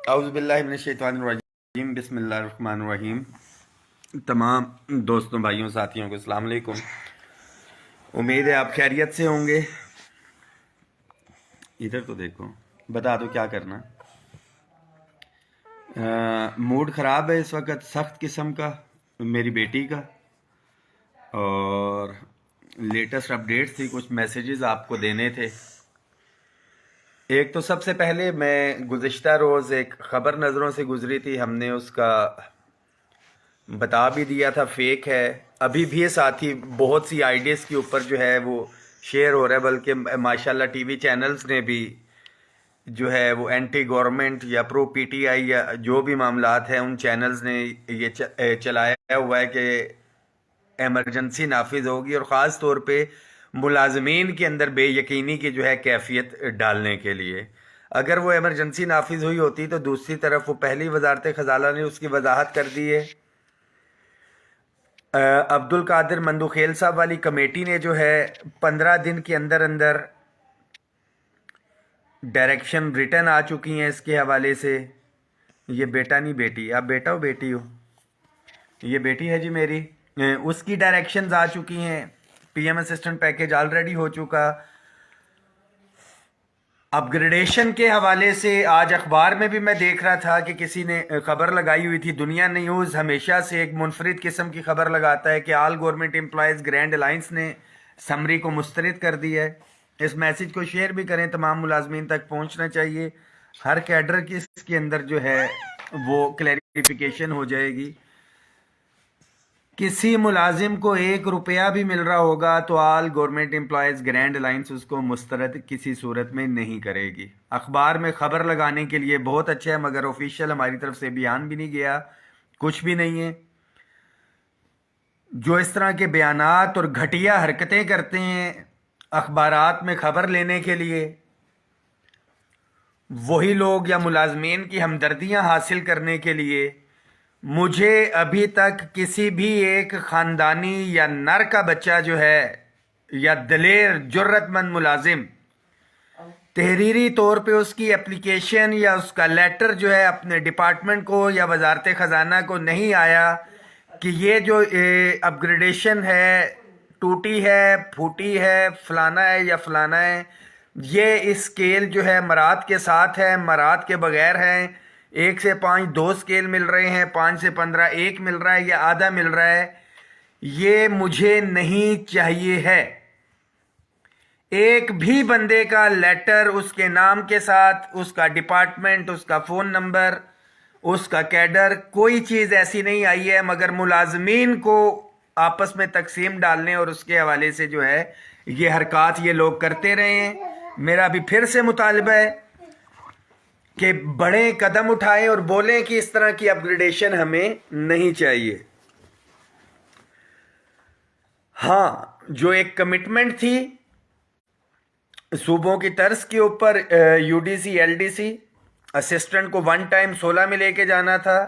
اعوذ باللہ من الشیطان الرجیم، بسم اللہ الرحمن الرحیم۔ تمام دوستوں، بھائیوں، ساتھیوں کو السلام علیکم۔ امید ہے آپ خیریت سے ہوں گے۔ ادھر تو دیکھو، بتا دو کیا کرنا۔ موڈ خراب ہے اس وقت، سخت قسم کا، میری بیٹی کا، اور لیٹسٹ اپڈیٹس تھی، کچھ میسیجز آپ کو دینے تھے۔ ایک تو سب سے پہلے میں گزشتہ روز ایک خبر نظروں سے گزری تھی، ہم نے اس کا بتا بھی دیا تھا فیک ہے۔ ابھی بھی ساتھی بہت سی آئیڈیز کے اوپر جو ہے وہ شیئر ہو رہا ہے، بلکہ ماشاءاللہ ٹی وی چینلز نے بھی جو ہے وہ اینٹی گورنمنٹ یا پرو پی ٹی آئی یا جو بھی معاملات ہیں ان چینلز نے یہ چلایا ہوا ہے کہ ایمرجنسی نافذ ہوگی، اور خاص طور پہ ملازمین کے اندر بے یقینی کی جو ہے کیفیت ڈالنے کے لیے۔ اگر وہ ایمرجنسی نافذ ہوئی ہوتی تو دوسری طرف وہ پہلی وزارت خزانہ نے اس کی وضاحت کر دی ہے۔ عبد القادر مندوخیل صاحب والی کمیٹی نے جو ہے 15 دن کے اندر اندر ڈائریکشن ریٹن آ چکی ہیں اس کے حوالے سے۔ یہ بیٹا نہیں بیٹی، آپ بیٹا ہو بیٹی ہو؟ یہ بیٹی ہے جی میری۔ اس کی ڈائریکشنز آ چکی ہیں، P M assistant package already ہو چکا۔ اپ گریڈیشن کے حوالے سے آج اخبار میں بھی میں دیکھ رہا تھا کہ کسی نے خبر لگائی ہوئی تھی۔ دنیا نیوز ہمیشہ سے ایک منفرد قسم کی خبر لگاتا ہے کہ آل گورنمنٹ امپلائیز گرینڈ الائنس نے سمری کو مسترد کر دی ہے۔ اس میسج کو شیئر بھی کریں، تمام ملازمین تک پہنچنا چاہیے، ہر کیڈر کی اس کے اندر جو ہے وہ کلیریفیکیشن ہو جائے گی۔ کسی ملازم کو 1 روپیہ بھی مل رہا ہوگا تو all government employees grand alliance اس کو مسترد کسی صورت میں نہیں کرے گی۔ اخبار میں خبر لگانے کے لیے بہت اچھا ہے، مگر آفیشیل ہماری طرف سے بیان بھی نہیں گیا، کچھ بھی نہیں ہے۔ جو اس طرح کے بیانات اور گھٹیا حرکتیں کرتے ہیں اخبارات میں خبر لینے کے لیے، وہی لوگ یا ملازمین کی ہمدردیاں حاصل کرنے کے لیے، مجھے ابھی تک کسی بھی ایک خاندانی یا نر کا بچہ جو ہے یا دلیر جرت مند ملازم تحریری طور پہ اس کی اپلیکیشن یا اس کا لیٹر جو ہے اپنے ڈپارٹمنٹ کو یا وزارت خزانہ کو نہیں آیا کہ یہ جو اپ گریڈیشن ہے ٹوٹی ہے، پھوٹی ہے، فلانا ہے یا فلانا ہے، یہ اسکیل جو ہے مراد کے ساتھ ہے، مراد کے بغیر ہے، 1 سے 5 2 اسکیل مل رہے ہیں، 5 سے 15 1 مل رہا ہے یا آدھا مل رہا ہے، یہ مجھے نہیں چاہیے ہے۔ ایک بھی بندے کا لیٹر اس کے نام کے ساتھ، اس کا ڈپارٹمنٹ، اس کا فون نمبر، اس کا کیڈر، کوئی چیز ایسی نہیں آئی ہے، مگر ملازمین کو آپس میں تقسیم ڈالنے اور اس کے حوالے سے جو ہے یہ حرکات یہ لوگ کرتے رہے ہیں۔ میرا بھی پھر سے مطالبہ ہے کہ بڑے قدم اٹھائیں اور بولیں کہ اس طرح کی اپ گریڈیشن ہمیں نہیں چاہیے۔ ہاں، جو ایک کمٹمنٹ تھی صوبوں کی طرز کے اوپر، U D C L D C assistant کو 1 ٹائم 16 میں لے کے جانا تھا،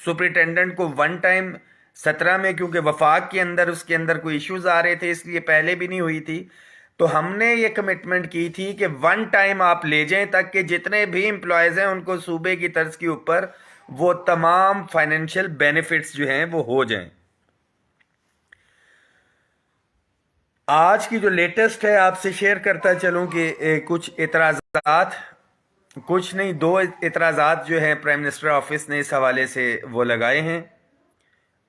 سپرنٹینڈنٹ کو 1 ٹائم 17 میں، کیونکہ وفاق کے اندر اس کے اندر کوئی ایشوز آ رہے تھے، اس لیے پہلے بھی نہیں ہوئی تھی۔ تو ہم نے یہ کمٹمنٹ کی تھی کہ 1 ٹائم آپ لے جائیں تک کہ جتنے بھی امپلائیز ہیں ان کو صوبے کی طرز کے اوپر وہ تمام فائنینشیل بینیفٹس جو ہیں وہ ہو جائیں۔ آج کی جو لیٹسٹ ہے آپ سے شیئر کرتا چلوں کہ کچھ اعتراضات، کچھ نہیں 2 اعتراضات جو ہیں پرائم منسٹر آفس نے اس حوالے سے وہ لگائے ہیں،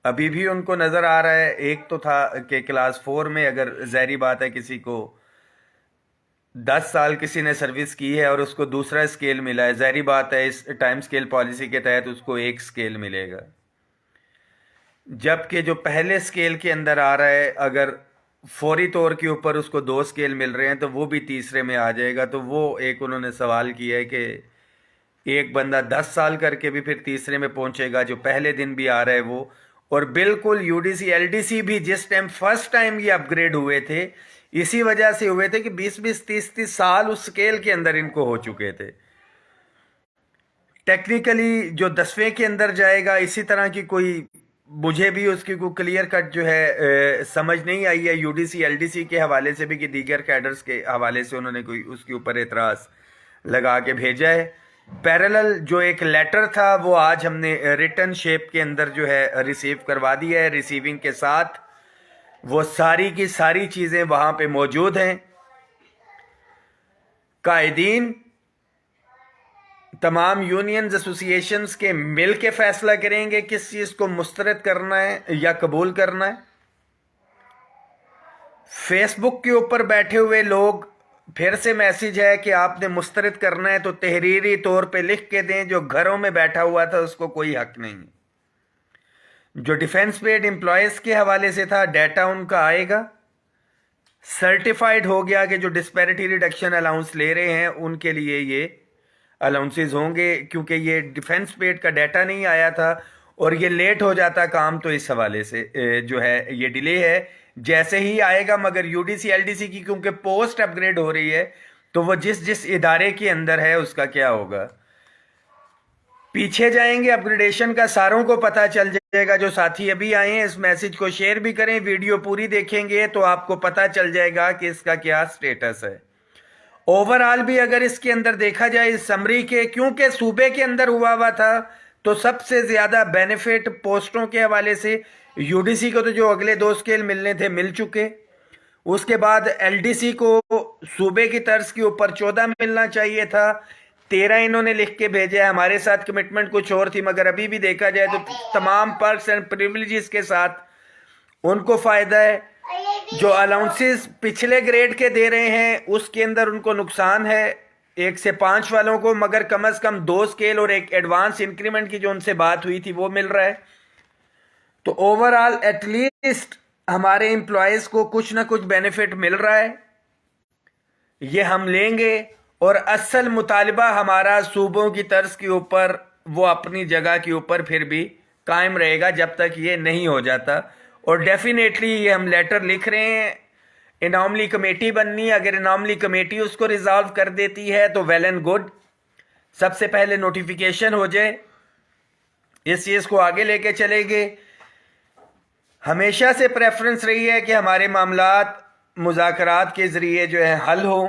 ابھی بھی ان کو نظر آ رہا ہے۔ ایک تو تھا کہ کلاس 4 میں اگر ظاہری بات ہے کسی کو 10 سال کسی نے سروس کی ہے اور اس کو دوسرا اسکیل ملا ہے، ظاہری بات ہے اس ٹائم اسکیل پالیسی کے تحت اس کو 1 اسکیل ملے گا، جبکہ جو پہلے اسکیل کے اندر آ رہا ہے اگر فوری طور کے اوپر اس کو 2 اسکیل مل رہے ہیں تو وہ بھی تیسرے میں آ جائے گا۔ تو وہ ایک انہوں نے سوال کیا ہے کہ ایک بندہ 10 سال کر کے بھی پھر تیسرے میں پہنچے گا، جو پہلے دن بھی آ رہا ہے وہ، اور بالکل U D C L D C بھی جس ٹائم فرسٹ ٹائم یہ اپ گریڈ ہوئے تھے اسی وجہ سے ہوئے تھے کہ 20 30 سال اس اسکیل کے اندر ان کو ہو چکے تھے۔ ٹیکنیکلی جو 10ویں کے اندر جائے گا اسی طرح کی کوئی، مجھے بھی اس کی کوئی کلیئر کٹ جو ہے سمجھ نہیں آئی ہے U D C L D C کے حوالے سے بھی کہ دیگر کیڈرز کے حوالے سے انہوں نے کوئی اس کے اوپر اعتراض لگا کے بھیجا ہے۔ پیرالل جو ایک لیٹر تھا وہ آج ہم نے ریٹن شیپ کے اندر جو ہے ریسیو کروا دیا ہے. ریسیونگ کے ساتھ وہ ساری کی ساری چیزیں وہاں پہ موجود ہیں. قائدین تمام یونینز ایسوسیشنز کے مل کے فیصلہ کریں گے کس چیز کو مسترد کرنا ہے یا قبول کرنا ہے. فیس بک کے اوپر بیٹھے ہوئے لوگ پھر سے میسج ہے کہ آپ نے مسترد کرنا ہے تو تحریری طور پہ لکھ کے دیں. جو گھروں میں بیٹھا ہوا تھا اس کو کوئی حق نہیں. جو ڈیفنس پیڈ امپلائیز کے حوالے سے تھا ڈیٹا ان کا آئے گا. سرٹیفائیڈ ہو گیا کہ جو ڈسپیرٹی ریڈکشن الاؤنس لے رہے ہیں ان کے لیے یہ الاؤنسز ہوں گے, کیونکہ یہ ڈیفنس پیڈ کا ڈیٹا نہیں آیا تھا اور یہ لیٹ ہو جاتا کام, تو اس حوالے سے جو ہے یہ ڈیلے ہے. جیسے ہی آئے گا, مگر U D C L D C کی کیونکہ پوسٹ اپ گریڈ ہو رہی ہے تو وہ جس ادارے کے اندر ہے اس کا کیا ہوگا. پیچھے جائیں گے اپ گریڈیشن کا, ساروں کو پتہ چل جائے گا. جو ساتھی ابھی آئے ہیں اس میسج کو شیئر بھی کریں, ویڈیو پوری دیکھیں گے تو آپ کو پتہ چل جائے گا کہ اس کا کیا سٹیٹس ہے. اوورآل بھی اگر اس کے اندر دیکھا جائے اس سمری کے, کیونکہ صوبے کے اندر ہوا تھا تو سب سے زیادہ بینیفٹ پوسٹوں کے حوالے سے یو ڈی سی کو تو جو اگلے 2 اسکیل ملنے تھے مل چکے. اس کے بعد ایل ڈی سی کو صوبے کی طرز کے اوپر 14 ملنا چاہیے تھا, 13 انہوں نے لکھ کے بھیجا ہے. ہمارے ساتھ کمٹمنٹ کچھ اور تھی, مگر ابھی بھی دیکھا جائے تو تمام پرکس اینڈ پریویلیجز کے ساتھ ان کو فائدہ ہے. جو الاؤنسز پچھلے گریڈ کے دے رہے ہیں اس کے اندر ان کو نقصان ہے 1 سے 5 والوں کو, مگر کم از کم 2 اسکیل اور ایک ایڈوانس انکریمنٹ کی جو ان سے بات ہوئی تھی وہ مل رہا ہے. تو اوورآل ایٹ لیسٹ ہمارے امپلائیز کو کچھ نہ کچھ بینیفٹ مل رہا ہے, یہ ہم لیں گے. اور اصل مطالبہ ہمارا صوبوں کی طرز کے اوپر وہ اپنی جگہ کے اوپر پھر بھی قائم رہے گا جب تک یہ نہیں ہو جاتا. اور ڈیفینیٹلی یہ ہم لیٹر لکھ رہے ہیں, اناملی کمیٹی بننی ہے. اگر اناملی کمیٹی اس کو ریزالو کر دیتی ہے تو ویل اینڈ گڈ. سب سے پہلے نوٹیفیکیشن ہو جائے, اس چیز کو آگے لے کے چلے گے. ہمیشہ سے پریفرنس رہی ہے کہ ہمارے معاملات مذاکرات کے ذریعے جو ہے حل ہوں.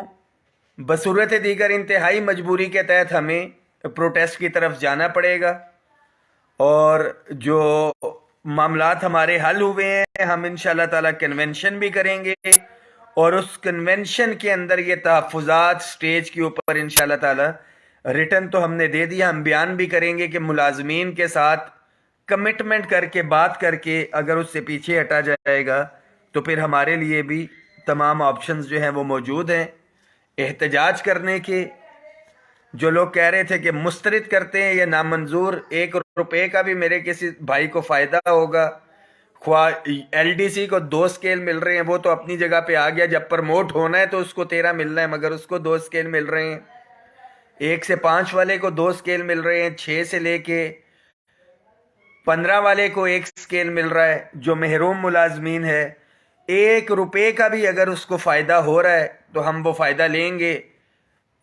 بصورت دیگر انتہائی مجبوری کے تحت ہمیں پروٹیسٹ کی طرف جانا پڑے گا. اور جو معاملات ہمارے حل ہوئے ہیں ہم انشاءاللہ تعالی کنونشن بھی کریں گے, اور اس کنونشن کے اندر یہ تحفظات سٹیج کے اوپر انشاءاللہ تعالی ریٹن تو ہم نے دے دیا. ہم بیان بھی کریں گے کہ ملازمین کے ساتھ کمٹمنٹ کر کے بات کر کے اگر اس سے پیچھے ہٹا جائے گا تو پھر ہمارے لیے بھی تمام آپشنز جو ہیں وہ موجود ہیں احتجاج کرنے کے. جو لوگ کہہ رہے تھے کہ مسترد کرتے ہیں یہ نامنظور, 1 روپے کا بھی میرے کسی بھائی کو فائدہ ہوگا. خواہ ایل ڈی سی کو 2 اسکیل مل رہے ہیں وہ تو اپنی جگہ پہ آ گیا, جب پرموٹ ہونا ہے تو اس کو 13 ملنا ہے, مگر اس کو 2 اسکیل مل رہے ہیں. 1 سے 5 والے کو 2 اسکیل مل رہے ہیں, 6 سے لے کے 15 والے کو 1 اسکیل مل رہا ہے. جو محروم ملازمین ہے 1 روپے کا بھی اگر اس کو فائدہ ہو رہا ہے تو ہم وہ فائدہ لیں گے,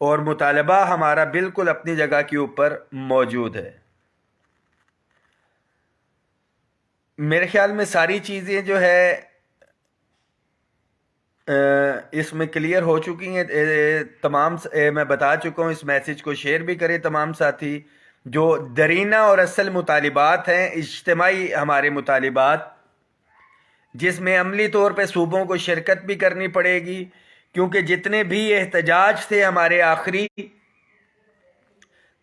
اور مطالبہ ہمارا بالکل اپنی جگہ کے اوپر موجود ہے. میرے خیال میں ساری چیزیں جو ہے اس میں کلیئر ہو چکی ہیں تمام. میں بتا چکا ہوں, اس میسج کو شیئر بھی کریں تمام ساتھی. جو درینہ اور اصل مطالبات ہیں اجتماعی ہمارے مطالبات, جس میں عملی طور پہ صوبوں کو شرکت بھی کرنی پڑے گی, کیونکہ جتنے بھی احتجاج تھے ہمارے آخری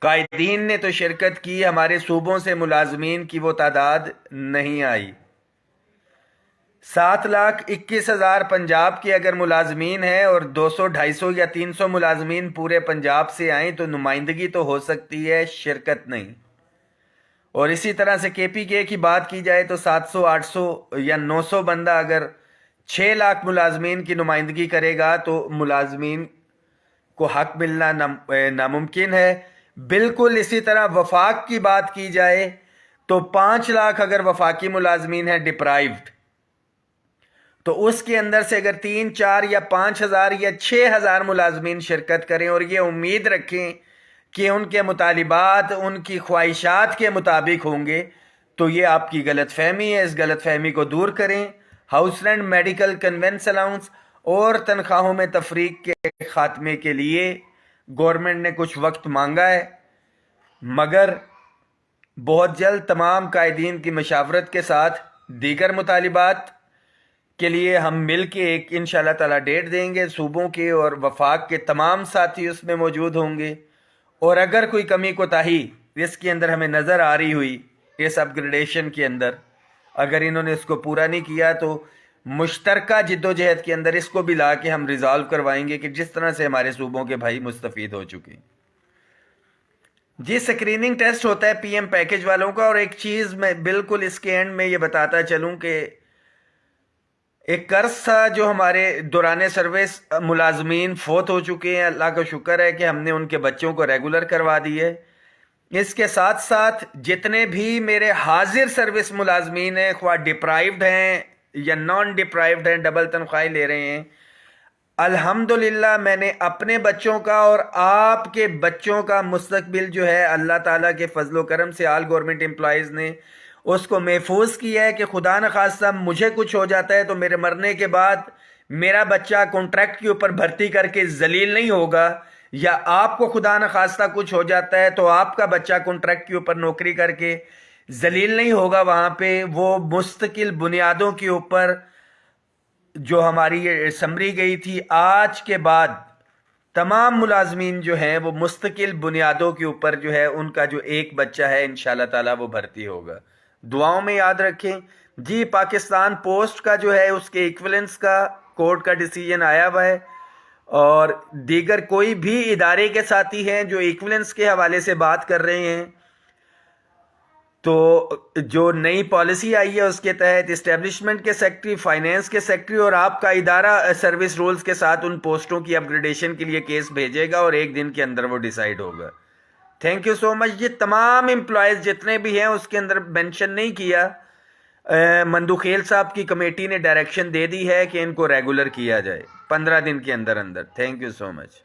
قائدین نے تو شرکت کی, ہمارے صوبوں سے ملازمین کی وہ تعداد نہیں آئی. 7,21,000 پنجاب کے اگر ملازمین ہیں اور 200 250 یا 300 ملازمین پورے پنجاب سے آئیں تو نمائندگی تو ہو سکتی ہے, شرکت نہیں. اور اسی طرح سے کے پی کے کی بات کی جائے تو 700 800 یا 900 بندہ اگر 6 لاکھ ملازمین کی نمائندگی کرے گا تو ملازمین کو حق ملنا ناممکن ہے. بالکل اسی طرح وفاق کی بات کی جائے تو 5 لاکھ اگر وفاقی ملازمین ہیں ڈپرائیوڈ, تو اس کے اندر سے اگر 3 4 یا 5,000 یا 6,000 ملازمین شرکت کریں اور یہ امید رکھیں کہ ان کے مطالبات ان کی خواہشات کے مطابق ہوں گے, تو یہ آپ کی غلط فہمی ہے. اس غلط فہمی کو دور کریں. House rent, medical, conveyance allowance اور تنخواہوں میں تفریق کے خاتمے کے لیے گورنمنٹ نے کچھ وقت مانگا ہے. مگر بہت جلد تمام قائدین کی مشاورت کے ساتھ دیگر مطالبات کے لیے ہم مل کے ایک انشاءاللہ تعالی ڈیٹ دیں گے. صوبوں کے اور وفاق کے تمام ساتھی اس میں موجود ہوں گے، اور اگر کوئی کمی کوتاہی اس کے اندر ہمیں نظر آ رہی ہوئی اس اپ گریڈیشن کے اندر، اگر انہوں نے اس کو پورا نہیں کیا تو مشترکہ جد و جہد کے اندر اس کو بھی لا کے ہم ریزالو کروائیں گے کہ جس طرح سے ہمارے صوبوں کے بھائی مستفید ہو چکے ہیں. جی سکریننگ ٹیسٹ ہوتا ہے پی ایم پیکج والوں کا. اور ایک چیز میں بالکل اس کے اینڈ میں یہ بتاتا چلوں کہ ایک قرض تھا جو ہمارے دوران سروس ملازمین فوت ہو چکے ہیں، اللہ کا شکر ہے کہ ہم نے ان کے بچوں کو ریگولر کروا دیے. اس کے ساتھ ساتھ جتنے بھی میرے حاضر سروس ملازمین ہیں، خواہ ڈپرائیوڈ ہیں یا نان ڈپرائیوڈ ہیں، ڈبل تنخواہیں لے رہے ہیں، الحمدللہ میں نے اپنے بچوں کا اور آپ کے بچوں کا مستقبل جو ہے اللہ تعالیٰ کے فضل و کرم سے آل گورنمنٹ امپلائیز نے اس کو محفوظ کیا ہے کہ خدا نخواستہ مجھے کچھ ہو جاتا ہے تو میرے مرنے کے بعد میرا بچہ کانٹریکٹ کے اوپر بھرتی کر کے ذلیل نہیں ہوگا، یا آپ کو خدا نخواستہ کچھ ہو جاتا ہے تو آپ کا بچہ کانٹریکٹ کے اوپر نوکری کر کے ذلیل نہیں ہوگا. وہاں پہ وہ مستقل بنیادوں کے اوپر جو ہماری یہ سمری گئی تھی، آج کے بعد تمام ملازمین جو ہیں وہ مستقل بنیادوں کے اوپر جو ہے ان کا جو ایک بچہ ہے انشاءاللہ تعالی وہ بھرتی ہوگا. دعاؤں میں یاد رکھیں. جی پاکستان پوسٹ کا جو ہے اس کے ایکویلنس کا کورٹ کا ڈیسیجن آیا ہوا ہے، اور دیگر کوئی بھی ادارے کے ساتھی ہیں جو ایکویلنس کے حوالے سے بات کر رہے ہیں تو جو نئی پالیسی آئی ہے اس کے تحت اسٹیبلشمنٹ کے سیکٹری، فائنینس کے سیکٹری اور آپ کا ادارہ سروس رولز کے ساتھ ان پوسٹوں کی اپ گریڈیشن کے لیے کیس بھیجے گا اور ایک دن کے اندر وہ ڈیسائیڈ ہوگا. تھینک یو سو مچ. یہ تمام امپلائیز جتنے بھی ہیں اس کے اندر مینشن نہیں کیا، مندوخیل صاحب کی کمیٹی نے ڈائریکشن دے دی ہے کہ ان کو ریگولر کیا جائے 15 دن کے اندر اندر. Thank you so much.